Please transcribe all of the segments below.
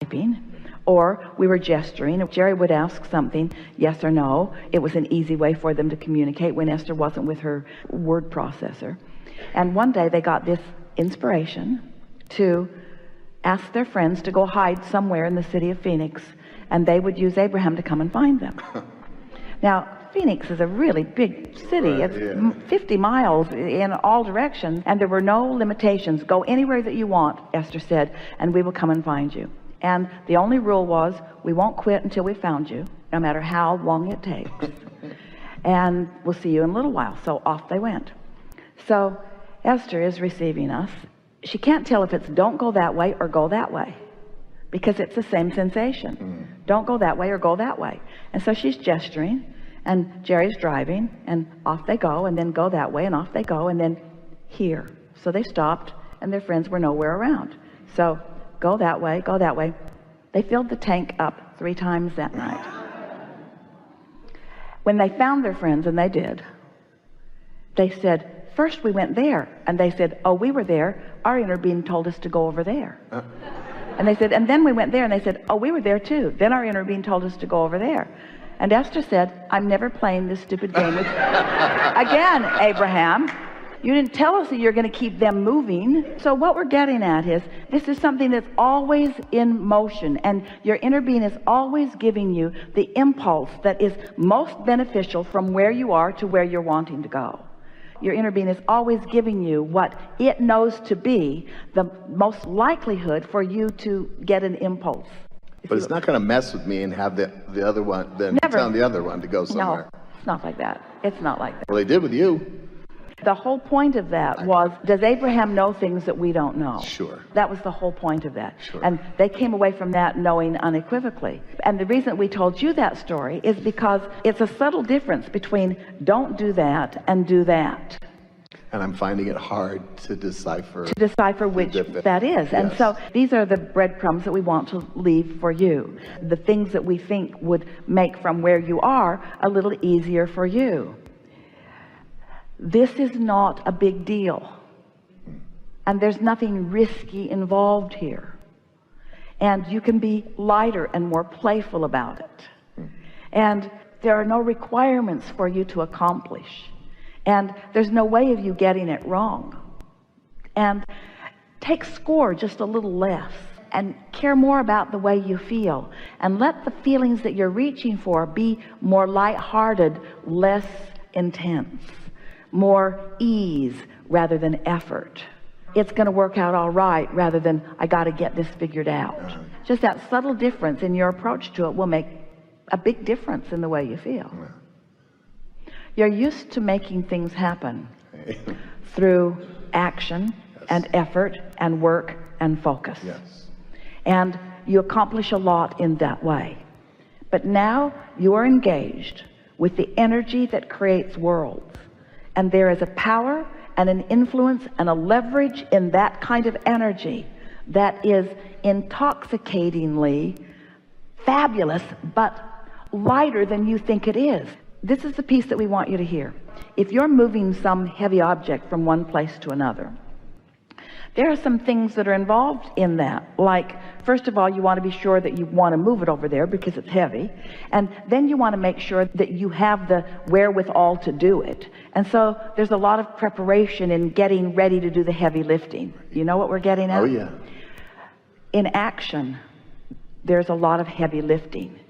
typing, or we were gesturing. Jerry would ask something, yes or no. It was an easy way for them to communicate when Esther wasn't with her word processor. And one day they got this inspiration to ask their friends to go hide somewhere in the city of Phoenix, and they would use Abraham to come and find them. Now, Phoenix is a really big city. Right, it's 50 miles in all directions, and there were no limitations. Go anywhere that you want, Esther said, and we will come and find you. And the only rule was, we won't quit until we found you, no matter how long it takes. And we'll see you in a little while. So off they went. So Esther is receiving us. She can't tell if it's don't go that way or go that way, because it's the same sensation. Don't go that way or go that way. And so she's gesturing, and Jerry's driving, and off they go, and then go that way, and off they go, and then here. So they stopped, and their friends were nowhere around. So go that way, go that way. They filled the tank up 3 times that night. When they found their friends, and they did, they said, first we went there. And they said, oh, we were there. Our inner being told us to go over there. And they said, and then we went there. And they said, oh, we were there too. Then our inner being told us to go over there. And Esther said, I'm never playing this stupid game with again, Abraham. You didn't tell us that you're going to keep them moving. So what we're getting at is, this is something that's always in motion, and your inner being is always giving you the impulse that is most beneficial from where you are to where you're wanting to go. Your inner being is always giving you what it knows to be the most likelihood for you to get an impulse. But it's not going to mess with me and have the other one, then tell the other one to go somewhere. No, it's not like that. It's not like that. Well, they did with you. The whole point of that was, does Abraham know things that we don't know? Sure. That was the whole point of that. Sure. And they came away from that knowing unequivocally. And the reason we told you that story is because it's a subtle difference between don't do that and do that. And I'm finding it hard to decipher. Which that is. And so these are the breadcrumbs that we want to leave for you. The things that we think would make from where you are a little easier for you. This is not a big deal. And there's nothing risky involved here. And you can be lighter and more playful about it. And there are no requirements for you to accomplish. And there's no way of you getting it wrong. And take score just a little less and care more about the way you feel. And let the feelings that you're reaching for be more lighthearted, less intense, more ease rather than effort. It's going to work out all right rather than I got to get this figured out. Just that subtle difference in your approach to it will make a big difference in the way you feel. You're used to making things happen through action and effort and work and focus. And you accomplish a lot in that way. But now you are engaged with the energy that creates worlds. And there is a power and an influence and a leverage in that kind of energy that is intoxicatingly fabulous, but lighter than you think it is. This is the piece that we want you to hear. If you're moving some heavy object from one place to another, there are some things that are involved in that. Like, first of all, you want to be sure that you want to move it over there because it's heavy. And then you want to make sure that you have the wherewithal to do it. And so there's a lot of preparation in getting ready to do the heavy lifting. You know what we're getting at? Oh, yeah. In action, there's a lot of heavy lifting.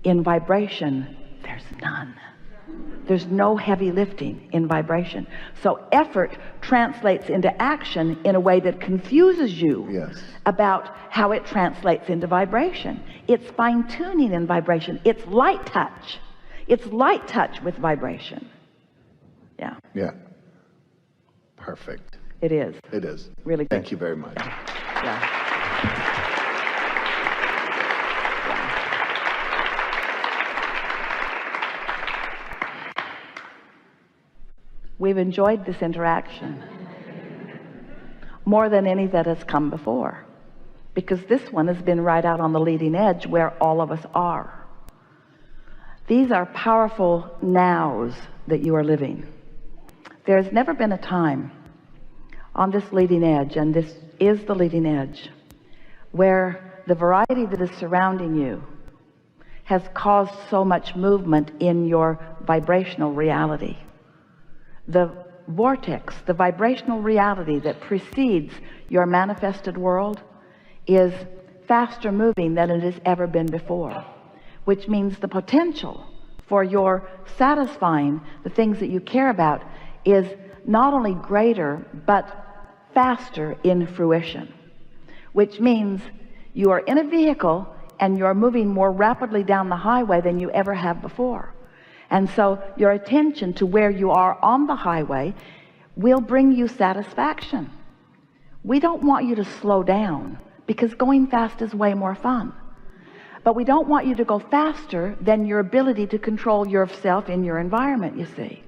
In vibration, there's none. There's no heavy lifting in vibration. So effort translates into action in a way that confuses you about how it translates into vibration. It's fine-tuning in vibration. It's light touch. It's light touch with vibration. Yeah. Perfect. It is. It is. Really good. Thank you very much. Yeah. We've enjoyed this interaction more than any that has come before, because this one has been right out on the leading edge where all of us are. These are powerful nows that you are living. There's never been a time on this leading edge, and this is the leading edge, where the variety that is surrounding you has caused so much movement in your vibrational reality. The vortex, the vibrational reality that precedes your manifested world, is faster moving than it has ever been before, which means the potential for your satisfying the things that you care about is not only greater but faster in fruition, which means you are in a vehicle and you're moving more rapidly down the highway than you ever have before. And so your attention to where you are on the highway will bring you satisfaction. We don't want you to slow down, because going fast is way more fun. But we don't want you to go faster than your ability to control yourself in your environment, you see.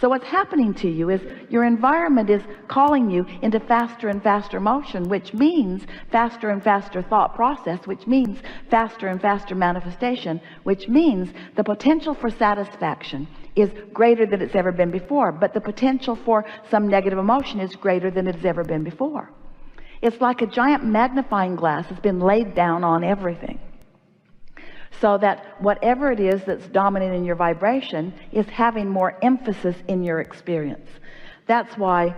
So what's happening to you is your environment is calling you into faster and faster motion, which means faster and faster thought process, which means faster and faster manifestation, which means the potential for satisfaction is greater than it's ever been before, but the potential for some negative emotion is greater than it's ever been before. It's like a giant magnifying glass has been laid down on everything, so that whatever it is that's dominant in your vibration is having more emphasis in your experience. That's why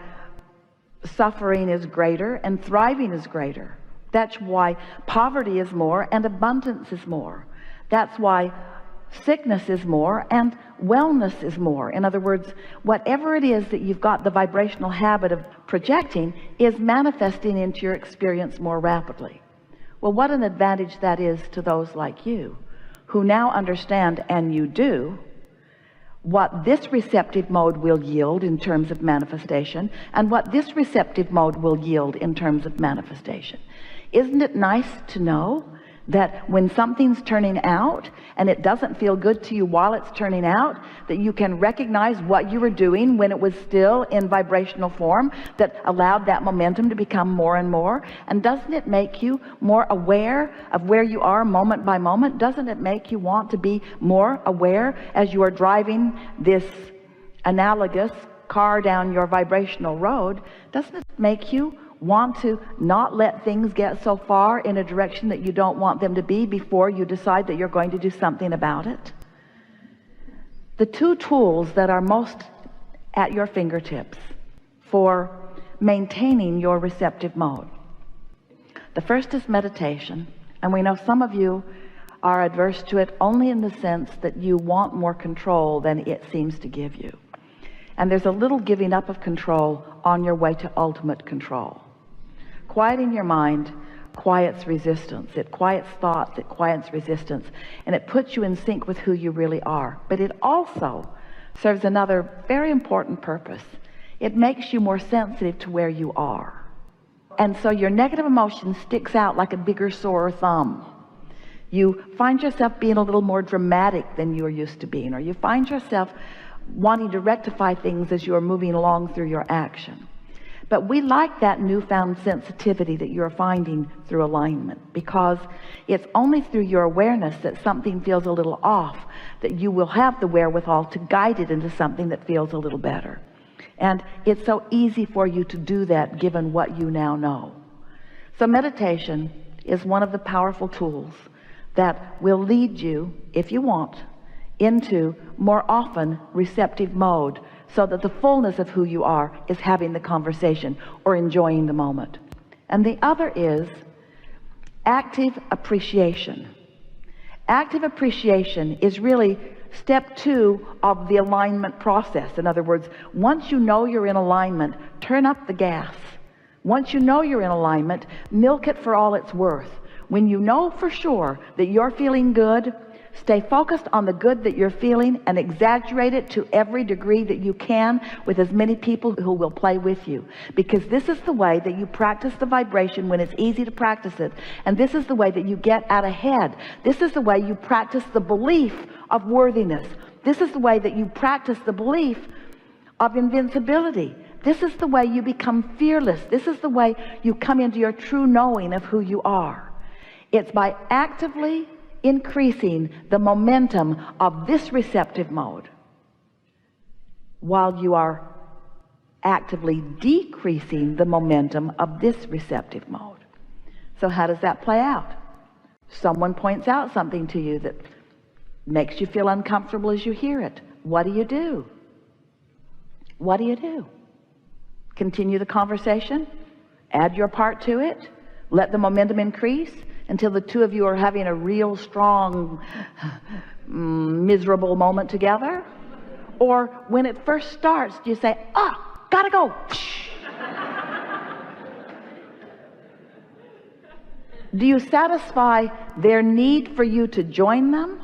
suffering is greater and thriving is greater. That's why poverty is more and abundance is more. That's why sickness is more and wellness is more. In other words, whatever it is that you've got the vibrational habit of projecting is manifesting into your experience more rapidly. Well, what an advantage that is to those like you who now understand, and you do, what this receptive mode will yield in terms of manifestation and what this receptive mode will yield in terms of manifestation. Isn't it nice to know that when something's turning out and it doesn't feel good to you while it's turning out, that you can recognize what you were doing when it was still in vibrational form that allowed that momentum to become more and more? And doesn't it make you more aware of where you are moment by moment? Doesn't it make you want to be more aware as you are driving this analogous car down your vibrational road? Doesn't it make you want to not let things get so far in a direction that you don't want them to be before you decide that you're going to do something about it? The two tools that are most at your fingertips for maintaining your receptive mode. The first is meditation, and we know some of you are adverse to it only in the sense that you want more control than it seems to give you. And there's a little giving up of control on your way to ultimate control. Quieting your mind quiets resistance. It quiets thoughts, it quiets resistance, and it puts you in sync with who you really are. But it also serves another very important purpose. It makes you more sensitive to where you are. And so your negative emotion sticks out like a bigger, sore thumb. You find yourself being a little more dramatic than you are used to being, or you find yourself wanting to rectify things as you are moving along through your action. But we like that newfound sensitivity that you're finding through alignment, because it's only through your awareness that something feels a little off that you will have the wherewithal to guide it into something that feels a little better. And it's so easy for you to do that given what you now know. So meditation is one of the powerful tools that will lead you, if you want, into more often receptive mode, so that the fullness of who you are is having the conversation or enjoying the moment. And the other is active appreciation. Active appreciation is really step 2 of the alignment process. In other words, once you know you're in alignment, turn up the gas. Once you know you're in alignment, milk it for all it's worth. When you know for sure that you're feeling good, stay focused on the good that you're feeling and exaggerate it to every degree that you can with as many people who will play with you. Because this is the way that you practice the vibration when it's easy to practice it. And this is the way that you get out ahead. This is the way you practice the belief of worthiness. This is the way that you practice the belief of invincibility. This is the way you become fearless. This is the way you come into your true knowing of who you are. It's by actively increasing the momentum of this receptive mode while you are actively decreasing the momentum of this receptive mode. So how does that play out? Someone points out something to you that makes you feel uncomfortable as you hear it. What do you do? What do you do? Continue the conversation? Add your part to it? Let the momentum increase until the two of you are having a real strong, miserable moment together? Or when it first starts, do you say, gotta go? Do you satisfy their need for you to join them?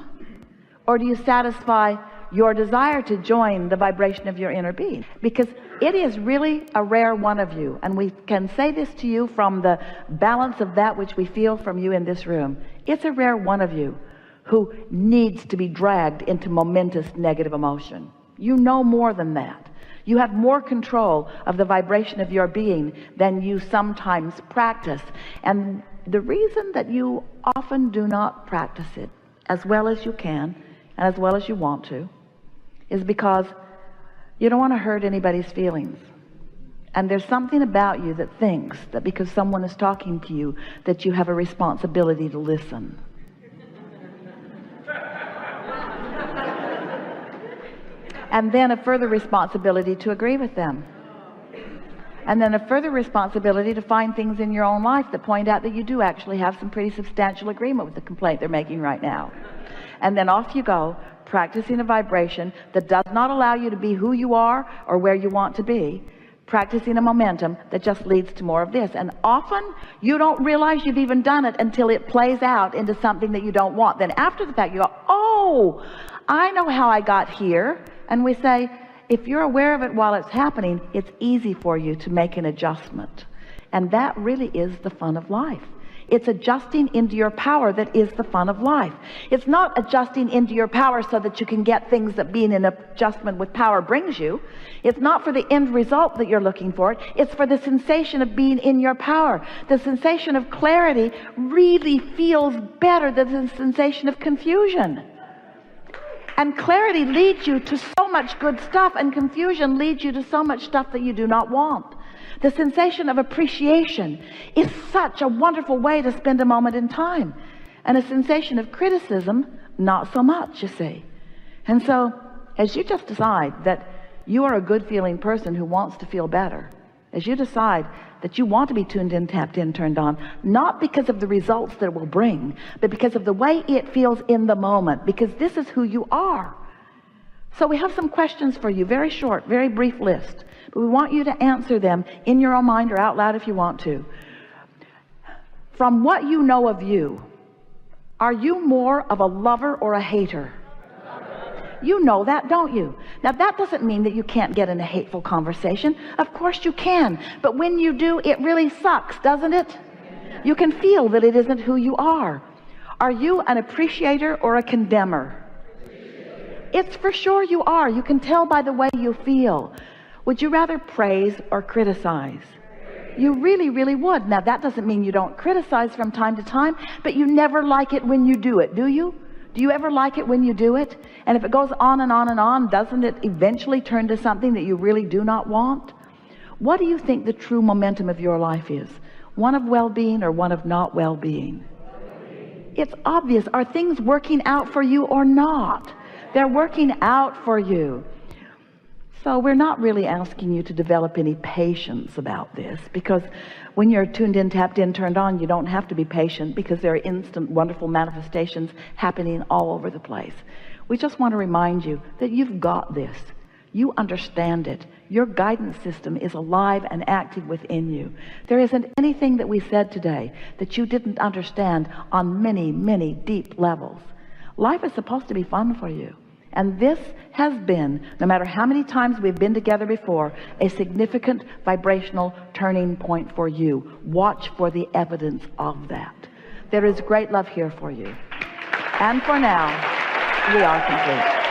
Or do you satisfy your desire to join the vibration of your inner being? Because it is really a rare one of you, and we can say this to you from the balance of that which we feel from you in this room. It's a rare one of you who needs to be dragged into momentous negative emotion. You know more than that. You have more control of the vibration of your being than you sometimes practice. And the reason that you often do not practice it as well as you can and as well as you want to is because you don't want to hurt anybody's feelings. And there's something about you that thinks that because someone is talking to you that you have a responsibility to listen. And then a further responsibility to agree with them. And then a further responsibility to find things in your own life that point out that you do actually have some pretty substantial agreement with the complaint they're making right now. And then off you go, practicing a vibration that does not allow you to be who you are or where you want to be, practicing a momentum that just leads to more of this. And often you don't realize you've even done it until it plays out into something that you don't want. Then after the fact you go, oh, I know how I got here. And we say, if you're aware of it while it's happening, it's easy for you to make an adjustment. And that really is the fun of life. It's adjusting into your power that is the fun of life. It's not adjusting into your power so that you can get things that being in adjustment with power brings you. It's not for the end result that you're looking for. It's for the sensation of being in your power. The sensation of clarity really feels better than the sensation of confusion. And clarity leads you to so much good stuff, and confusion leads you to so much stuff that you do not want. The sensation of appreciation is such a wonderful way to spend a moment in time. And a sensation of criticism, not so much, you see. And so, as you just decide that you are a good feeling person who wants to feel better, as you decide that you want to be tuned in, tapped in, turned on, not because of the results that it will bring, but because of the way it feels in the moment, because this is who you are. So we have some questions for you, very short, very brief list, but we want you to answer them in your own mind or out loud if you want to. From what you know of you, are you more of a lover or a hater? You know that, don't you? Now that doesn't mean that you can't get in a hateful conversation. Of course you can. But when you do, it really sucks, doesn't it? You can feel that it isn't who you are. Are you an appreciator or a condemner? It's for sure you are. You can tell by the way you feel. Would you rather praise or criticize? You really, really would. Now that doesn't mean you don't criticize from time to time, but you never like it when you do it, do you? Do you ever like it when you do it? And if it goes on and on and on, doesn't it eventually turn to something that you really do not want? What do you think the true momentum of your life is? One of well-being or one of not well-being? It's obvious. Are things working out for you or not? They're working out for you. So we're not really asking you to develop any patience about this, because when you're tuned in, tapped in, turned on, you don't have to be patient, because there are instant wonderful manifestations happening all over the place. We just want to remind you that you've got this. You understand it. Your guidance system is alive and active within you. There isn't anything that we said today that you didn't understand on many, many deep levels. Life is supposed to be fun for you. And this has been, no matter how many times we've been together before, a significant vibrational turning point for you. Watch for the evidence of that. There is great love here for you. And for now, we are complete.